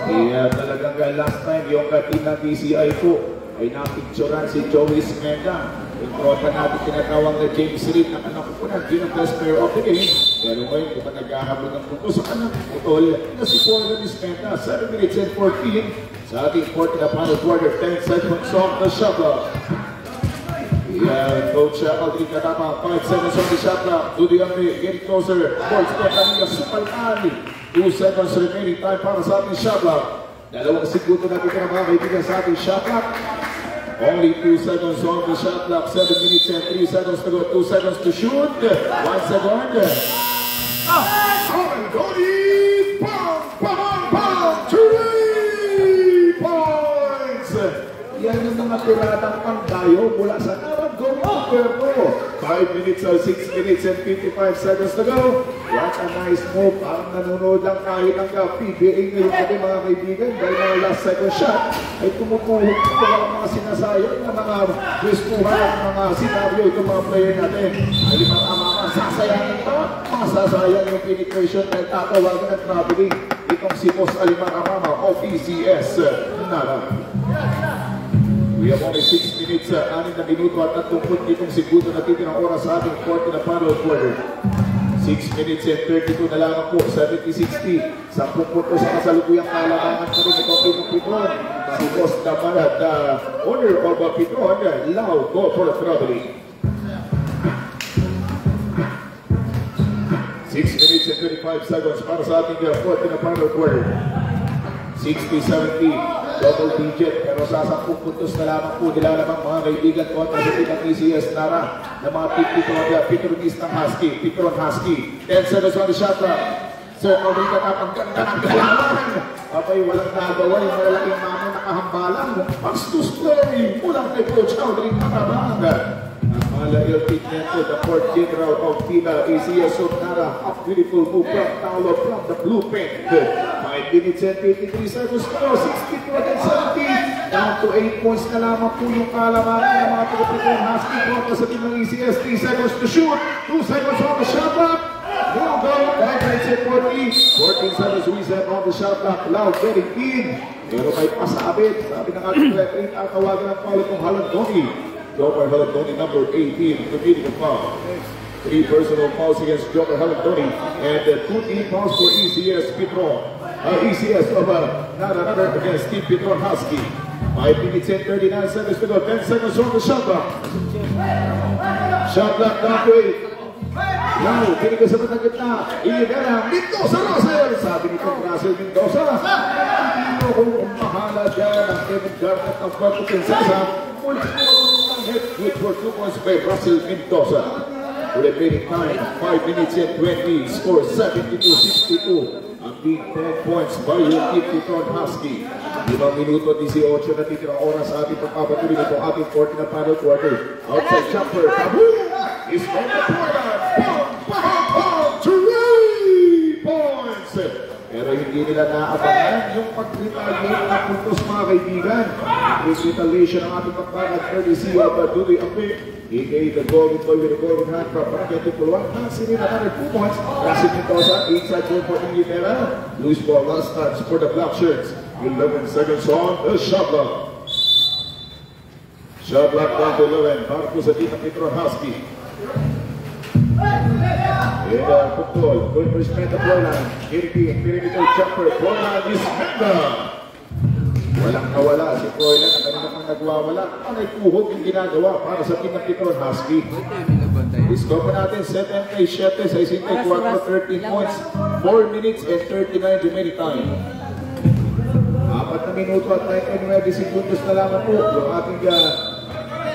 Speaker 1: Kaya talagang last time yung team ng DCI po ay napicturan si Joey Ismenda. Yung trota natin tinatawag na James Reed na nakukunan din ang best player of the game. Pero ngayon, kung naghahabol ng punto sa kanang putol na si Corlan Ismenda, 7 minutes and 14 sa ating 4th na final quarter, 10 seconds on the shot clock. Yeah, Coach Aldrin Katapa, 5 seconds on the shot clock. Dudiambe getting closer. Ball step kanina, Supalani. 2 seconds remaining time para sa ating shot clock. Dalawang segundo natin ka na mga kaibigan sa ating shot clock. Only 2 seconds on the shot clock. 7 minutes and 3 seconds to go. 2 seconds to shoot. 1 second. Cody! Bang! Bang! Bang! 3 points! Yan yung mga tiradang pangdayo mula sa Naragong Alberto. 5 minutes or 6 minutes and 55 seconds to go. What a nice move. Parang nanonood lang tayo ng PBA ngayon natin mga kaibigan. Dahil mga last second shot ay tumutuhog po ang mga sinasayang na mga gustuhan at mga senaryo itong mga player natin. Alimang masasayangin pa. Masasayang yung penetration dahil tatawagan ng traveling. Itong si Boss Alimang Amama o PCS Nara. We have only 6 minutes, 6 na minuto at 30 segundo na titirang oras sa ating 4th na final quarter. 6 minutes and 32 na lang po, 70-60. 10 puntos sa kasalukuyang kalamangan pa rin itong Pinong-Pitron. Si Boss Damar at owner of Pitron, Lau go for the traveling. 6 minutes and 35 seconds para sa ating 4th na final quarter. 60-70, double digit, pero sa 10 puntos na lamang po nila namang mga kaibigan kontra sa pinang ECS Nara na mga Pitronistang Husky, Pitron Husky. 10 seconds on the shot clock. Sir, Aldrin Katapa, ang ganda ng kailangan. Abay, walang nagawa yung malaking mamo nakahambalan. Pastus play, mulang kay Coach Aldrin Katapa. Malayo Pigmento, the 4th General of FIBA ACS of Nara. A beautiful move from Taulo from the blueprint. 5 minutes and 53 seconds now, 62 and 70. Down to 8 points na lamang po yung kalamangan ng mga Pitron Husky kontra sa team ng ECS. 3 seconds to shoot, 2 seconds on the shot clock. Now go, 5 minutes and 14 seconds reset on the shot clock. Loud getting in. Pero may pasabit. Sabi ng ating referee, tatawagan ang foul itong Halandoni. Joker Halandoni, number 18, committing a foul. 3 personal fouls against Joker Halandoni and 2 team fouls for ECS Pitron. ECS of Nara against Team Pitron Husky. 5 minutes and 39 seconds to go. 10 seconds on the shot clock. Shot clock down to 8. Now, kinig ka sa matang gitna. Iligara, Mendoza Russell. Sabi ni Russell Mendoza. Hindi mo kung mahala dyan ang Kevin Garnett ng Puerto Princesa. Good for 2 points by Russell Mendoza. Remaining time, 5 minutes and 20. Score 72-62. Ang big 10 points by your team, Pitron Husky. 5 minuto, 18 na titirang oras sa ating pagpapatuloy nito ating 40 na final quarter. Outside jumper, kaboom! Is on the corner. Bang! 3 points! Pero hindi nila naabangan yung pag-retaliate na puntos mga kaibigan. Retaliation ang ating pagpapag courtesy of Dudoy Ambe. He gave the golden boy with the golden hand from Barangay Tipuluan. Nancy rin another 2 points. Rasim Mendoza, inside goal for Inglaterra. Luis ball last touch for the black shirts. 11 seconds on the shot clock. Shot clock down to 11. Marco sa team ng Pitron Husky. Pukul, good respect to Corlan. Kirby, perimeter jumper, Corlan is Menda. Walang nawala si Corlan at kanina pang nagwawala. Anay puhog yung ginagawa para sa team ng Pitron Husky. Discover natin 7-7 sa 64, 13 points, 4 minutes and 39 remaining time. 4 na minuto at 99 segundos na lamang po yung ating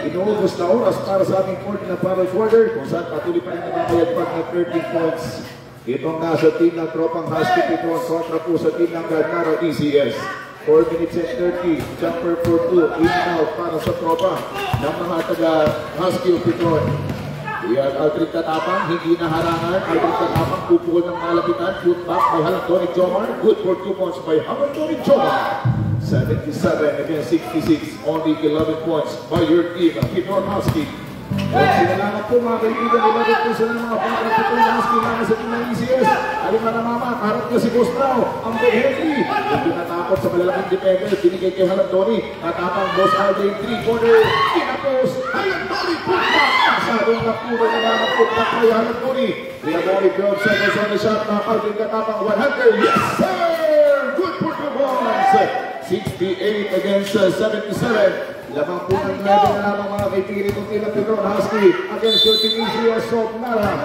Speaker 1: inuubos na oras para sa ating 40 na final quarter kung saan patuloy pa rin namamayagpag na 13 points. Itong nasa team ng Tropang Husky Pitron kontra po sa team ng Nara ECS. 4 minutes and 30, jumper for 2, in and out para sa tropa ng mga taga Husky Pitron. Yan, Aldrin Katapang, hindi na harangan. Aldrin Katapang, pupukol ng malapitan. Shoot back by Halandoni Jomar. Good for 2 points by Halandoni Jomar. 77 against 66. Only 11 points by your team. Pitron Husky. Sinalamat po mga kaibigan, nilagay po sila mga pangkat po ng Husky naman sa team ng ECS. Aling manamama, harap niya si Gustaw, ang Bob Henry. Hindi natakot sa malalaking defender, binigay kay Halandoni. Natapang Boss RJ 3-corner, tinapos, Halandoni po pa. Masadong napuro na nakapot na kay Halandoni. Pinabori 12 seconds on the shot, mga Alvin katapang 100. Yes sir! Good performance! 68 against 77. Lamang po ng 9 na lamang mga kaibigan itong Tila Pedron Husky against your team ECS of Nara.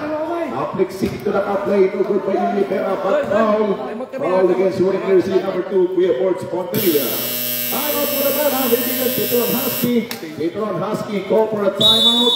Speaker 1: Appliksing to the play, no good by Ilipera, but foul against winning jersey number 2, Kuya Bords Ponteria. Timeout po na ba mga kaibigan, Pedron Husky. Pedron Husky call for a timeout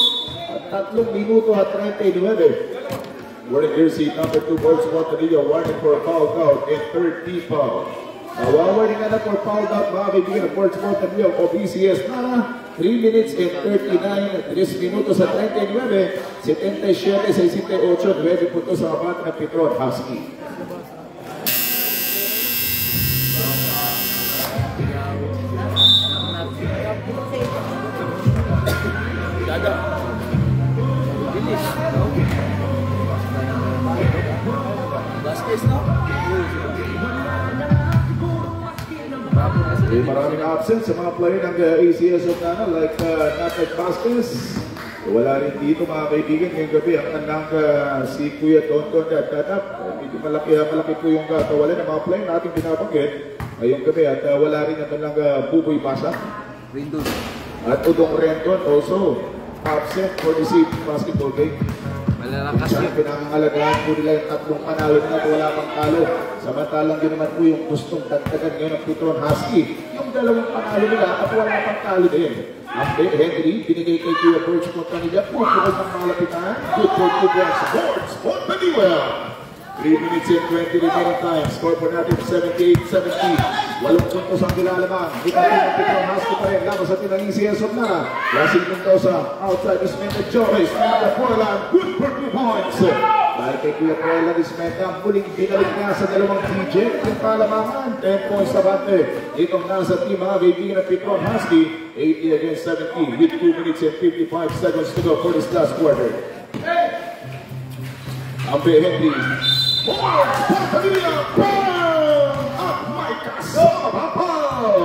Speaker 1: at 3 minuto at 39. Winning jersey number 2, Bords Ponteria, warning for a foul count and 30 foul. Nawawarning na for foul out mga kaibigan ng Bords Ponteria o BCS Nara. 3 minutes and 39, 3 minutos at 39, 77, 68, 9 puntos sa kabat ng Pedron Husky.
Speaker 2: Basket, no?
Speaker 1: Maraming absence sa mga player ng ACS of Nana like Natat Vasquez. Wala rin dito mga kaibigan ngayong gabi ang kandang si Kuya Tonton at Tatap. Medyo malaki po yung kawalan ng mga player na ating binabanggit ngayong gabi at wala rin ang kandang Buboy Basa.
Speaker 2: Rindon.
Speaker 1: At Udong Renton also absent for the basketball game.
Speaker 2: Malalakas
Speaker 1: Saan
Speaker 2: yun.
Speaker 1: pinangangalagaan po nila yung 3 panalo na at wala pang talo. Samantalang yun naman po yung gustong dagdagan ngayon ng Pedron Husky. Yung 2 panalo nila at wala pang talo din. Ang Henry, binigay kay Kuya Bords Pontanilla, pupukod ng malapitan. Good for 2 points. Bords Pontanilla. 3 minutes and 20 remaining time. Score po natin 78-70. 8 puntos ang kilalaman. Dito ng Pedron Husky pa rin. Laban sa tinang ECS of Nara. Lasing punto sa outside Ismenta Joyce. Nara Portland. Good for 2 points. Dahil kay Kuya Portland Ismenta, muling binalik nga sa 2 TJ. Yung kalamangan, 10 points sa bante. Itong nasa team mga kaibigan ng Pedron Husky. 80 against 70 with 2 minutes and 55 seconds to go for this last quarter. Ambe Henry. Bords Pontanilla, bang! At Mike Sabapal!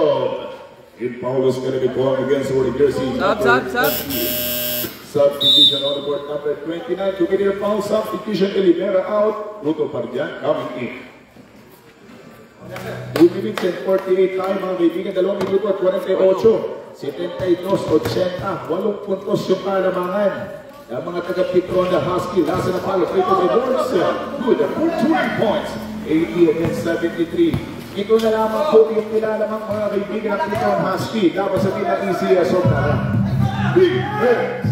Speaker 1: In Paulus going to be going against the jersey.
Speaker 2: Sub.
Speaker 1: Substitution on the board number 29. Committee foul substitution. Elimera out. Ruto Pardian coming in. 2 minutes and 48 time mga kaibigan. 2 minuto at 48. 72-80. 8 puntos yung kalamangan. Ang mga taga-Pedron na Husky, nasa na palo, ito may Bords. Good, 20 points. 80 against 73. Ito na lamang po yung nilalamang mga kaibigan ng Pedron Husky. Dapat sa tinang ECS of Nara. Big Bords.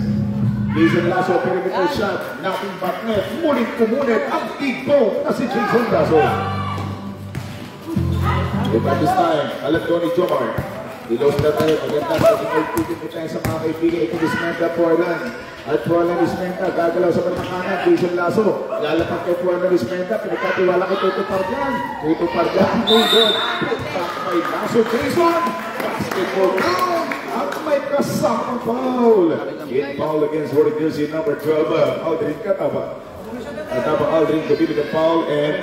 Speaker 1: Jason Lasso, perimeter shot. Nothing but net. Muling kumunit ang tigbo na si Jason Lasso. At this time, Halandoni Jomar. Dilos na tayo, maganda sa tingin po tayo sa mga kaibigan. Ito Ismenta Portland. At Portland Ismenta, gagalaw sa kanan, Jason Lasso. Lalapag kay Portland Ismenta, pinagkatiwala kay Toto Pardian. Toto Pardian, no good. Pagpak kay Lasso, Jason. Basketball down. At may kasamang foul. In foul against Warrior jersey number 12, Aldrin Kataba. Kataba Aldrin kabili ng foul and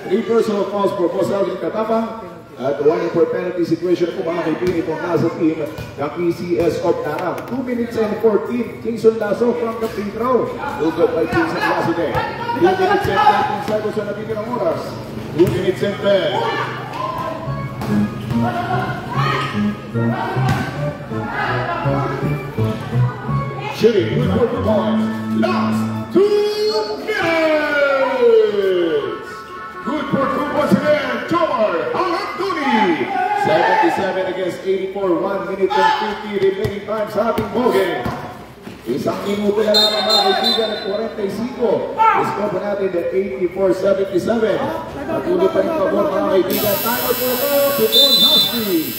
Speaker 1: 3 personal fouls for Boss Aldrin Kataba. At 1 for penalty situation po mga kaibigan itong nasa team ng ECS of Nara. 2 minutes and 14. Jason Lasso from the free throw. Good by Jason Lasso there. 2 minutes and 13 seconds na nabigyan ng oras. 2 minutes and 10. Shooting, good for 2 points. Last 2 minutes. Good for 2 points again. Jomar Halandoni. 77 against 84. 1 minute and 50 remaining time sa ating ballgame. Isang minuto na lang ang mga kaibigan at 45. Score pa natin at 84-77. Patuloy pa rin pabor mga kaibigan. Time out po ito. Pedron Husky.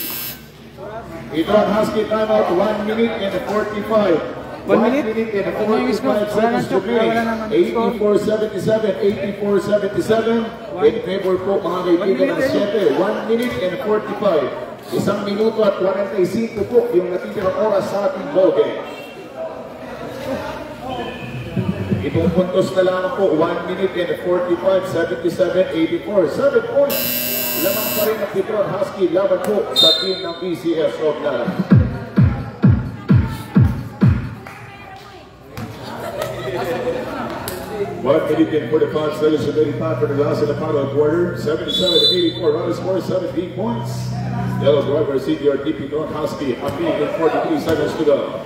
Speaker 1: Pedron Husky time out. 1 minute and 45.
Speaker 4: 1 minute
Speaker 1: and 45 seconds to play. 84-77, 84-77. In favor po mga kaibigan ng 7. 1 minute and 45. 1 minuto at 45 po yung natitirang oras sa ating ballgame. Itong puntos na lamang po, 1 minute and 45, 77, 84. 7 points. Lamang pa rin ang Petron Husky laban po sa team ng PCS of Nara. 1 minute and 45 seconds remaining time for the last in the final quarter. 77-84, running score 17 points. Yellow driver senior DP Petron Husky, a minute and 43 seconds to go.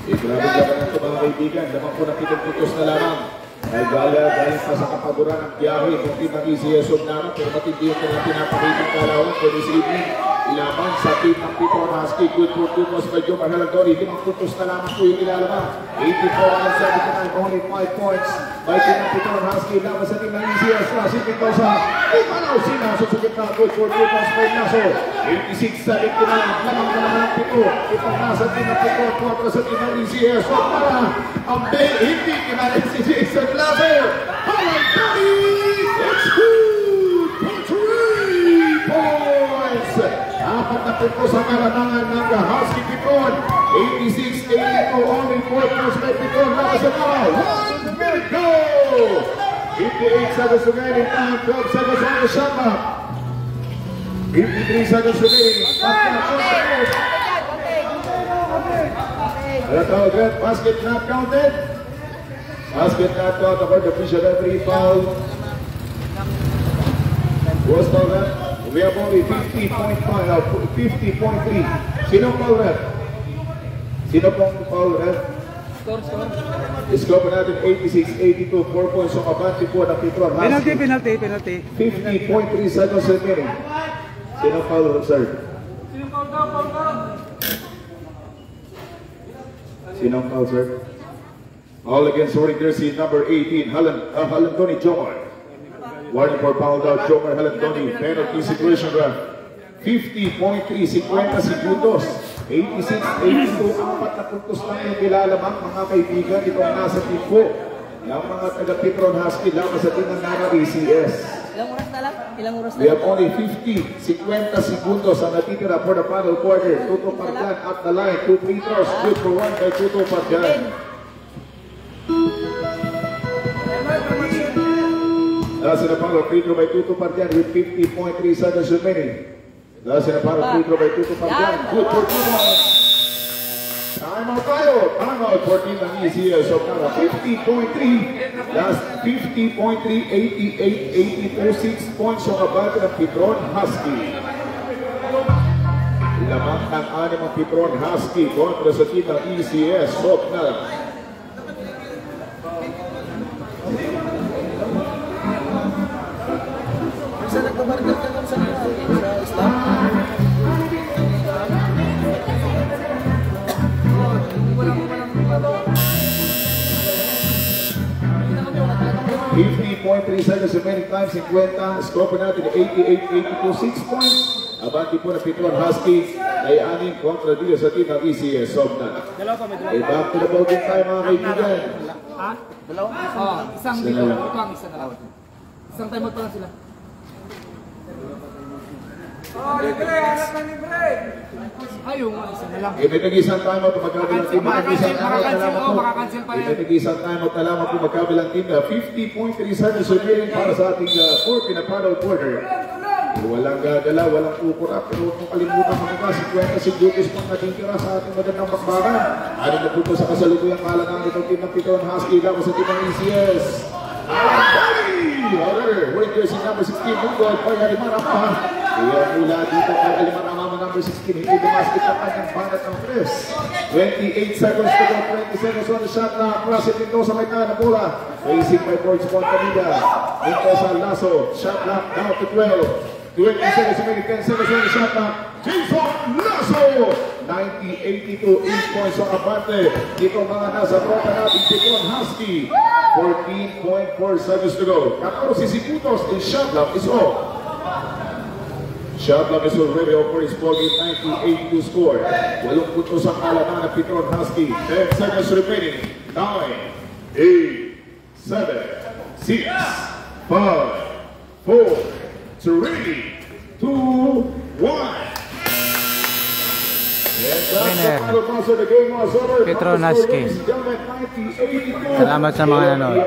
Speaker 1: Igrabe naman ito mga kaibigan, naman po nakikiputos na lamang. Ay galing pa sa kapaguran ng biyahe kung team ng ECS of Nara, pero matindi yung kanilang pinapakitang kalawan for this evening. Ilaban sa team ng Petron Husky, good for 2 points by Joe Marhalandori. Limang puntos na lamang po yung ilalaman. 84-79, only 5 points by team ng Petron Husky. Laban sa team ng ECS, nasipin daw sa Ipanaw Sina. Susugit na, good for 2 points by Naso. 86-79, lamang na naman ang Petron. Ipang nasa team ng Petron, 4 sa team ng ECS of Nara. Ang Bay, hindi kinalit si Jason Lazo. Marhalandori, it's good for 3 points. Apat na puntos ang karanangan ng Husky Petron. 86-82, only 4 points by Petron. Lakas sa Nara. 1 minute go! 58 seconds remaining time. 12 seconds on the shot clock. 53 seconds remaining. Basket not counted. Basket not counted for the official referee foul. Was foul ref? We have only 50.5, 50.3. Sino foul ref? Sino pong foul ref? Score po natin 86-82, 4 points ang abante po ng Petron Husky.
Speaker 4: Penalty.
Speaker 1: 50.3 seconds remaining. Sino foul ref, sir? Sino foul, sir? All against wearing jersey number 18, Halandoni Jomar. Warning for foul out, Joker Halandoni. Penalty situation ref. 50.3, 50 segundos. 86-82, apat na puntos lang yung nilalamang mga kaibigan. Itong nasa team po ng mga taga Petron Husky laban sa team ng Nara ECS.
Speaker 2: Ilang oras na lang? Ilang oras na
Speaker 1: We have only 50 segundos ang natitira for the final quarter. Tuto Pargan at the line. 2 free throws. Good for 1 by Tuto Pargan. Nasa na para free throw by Tuto Pargan with 50.3 seconds remaining. Nasa na para free throw by Tuto Pargan. Good for 2 points. Time out tayo. Time out for team ng ECS of Nara. 50.3. Last 50.3, 88, 82, 6 points ang abante ng Petron Husky. Lamang ang 6 ang Petron Husky kontra sa team ng ECS of Nara.
Speaker 5: Sa nagbabargal ka lang sa Islam?
Speaker 1: $50.3 seconds remaining time, 50. Score po natin 88-82, 6 points. Abante po na Petron Husky ay 6 kontra dito sa team ng ECS of Nara. Back to the ball game tayo mga kaibigan.
Speaker 2: Dalawa? Oo, isang dito. Ito ang isa na lang. Isang time out pa lang sila. Ayaw nga, isa na lang.
Speaker 1: Nag-isang time out magkabilang team. Nag-isang time out na lamang po. Nag-isang time out na lamang po magkabilang team. 50.3 seconds remaining para sa ating fourth in the final quarter. Walang gagala, walang ukura. Pero kung kalimutan mo ba, 50 segundos pang natitira sa ating magandang bakbakan. Ano na po sa kasalukuyang kalangan itong team ng Petron Husky laban sa team ng ECS. However, wearing jersey number 16, Mungol, Paya Limarama. Kaya mula dito kay Limarama number 16, hindi bumasket ang kanyang banat ng press. 28 seconds to go, 20 seconds on the shot na Prasit Mendoza may tayo na bola. Racing by George Pontamida. Mendoza Lasso, shot clock down to 12. 20 seconds remaining, 10 seconds on the shot clock. Jason Lasso! 90-82, 8 points ang abante. Dito mga nasa tropa natin, Petron Husky. 14.4 seconds to go. 14 segundos and shot clock is off. Shot clock is already off for his ball game, 90-82 score. 8 puntos ang kalaman ng Petron Husky. 10 seconds remaining. 9, 8, 7, 6, 5, 4, 3, 2, 1.
Speaker 4: Sir Petro Nasque. Salamat sa mga nanood.